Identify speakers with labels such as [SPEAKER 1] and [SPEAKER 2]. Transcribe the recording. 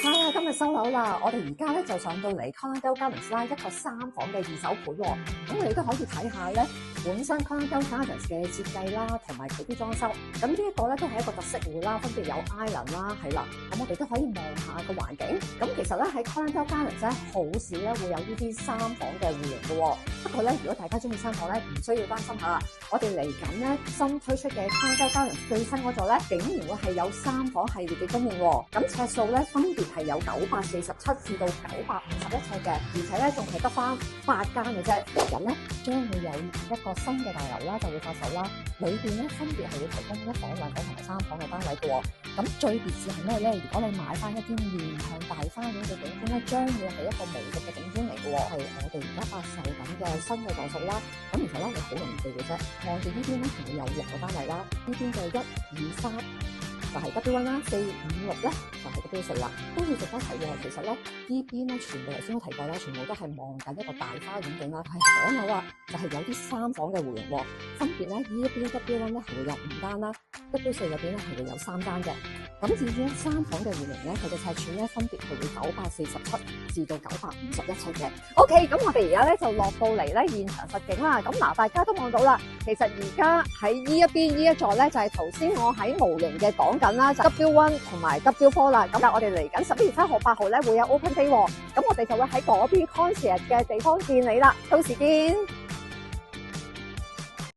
[SPEAKER 1] 啊，今日收樓啦！我哋而家咧就上到嚟 Colindale Gardens 啦，一個3房嘅二手盤喎。咁你都可以睇下咧，本身 Colindale Gardens 嘅設計啦，同埋佢啲裝修。咁呢一個咧都係一個特色戶啦，分別有 island 啦，係啦。咁我哋都可以望下個環境。咁其實咧喺 Colindale Gardens 咧，好少咧會有呢啲3房嘅戶型嘅喎。不過咧，如果大家中意3房咧，唔需要擔心下。我哋嚟緊咧新推出嘅 Colindale Gardens 最新嗰座咧，竟然會係有3房系列嘅供應喎。咁尺數咧分別係有947至到951尺嘅，而且咧仲係得翻8間嘅啫。嚟緊咧將會有一個新嘅大樓啦，就會發售啦。裏邊咧分別係會提供1房、2房同埋3房嘅單位嘅喎。咁最別致係咩咧？如果你買翻一啲面向大花園嘅景觀咧，將會係一個無敵嘅景觀嚟嘅喎。係我哋而家發售緊嘅新嘅座數啦。咁其實咧你好容易記嘅啫，望住呢邊咧係會有6個單位啦。呢邊嘅1、2、3。就係 W1 啦，4、5、6咧就係 W4 啦，都要值得睇喎。其實咧呢邊咧全部頭先都提過啦，全部都係望緊一個大花園景啦，係罕有啊！就係有啲3房嘅戶型喎，分別咧呢一邊 W1 咧係會有5間啦，W4 嗰邊咧係會有3間嘅。咁至於3房嘅戶型咧，佢嘅尺寸咧分別係會947至到951尺嘅。OK， 咁我哋而家咧就落到嚟咧現場實景啦。咁嗱，大家都望到啦，其實而家喺呢一邊呢一座咧就係頭先我喺模型嘅講緊啦，就 W1 同埋 W4 啦。咁但係我哋嚟緊11月7號、8號咧會有 Open Day 喎。咁我哋就會喺嗰邊 concert 嘅地方見你啦，到時見。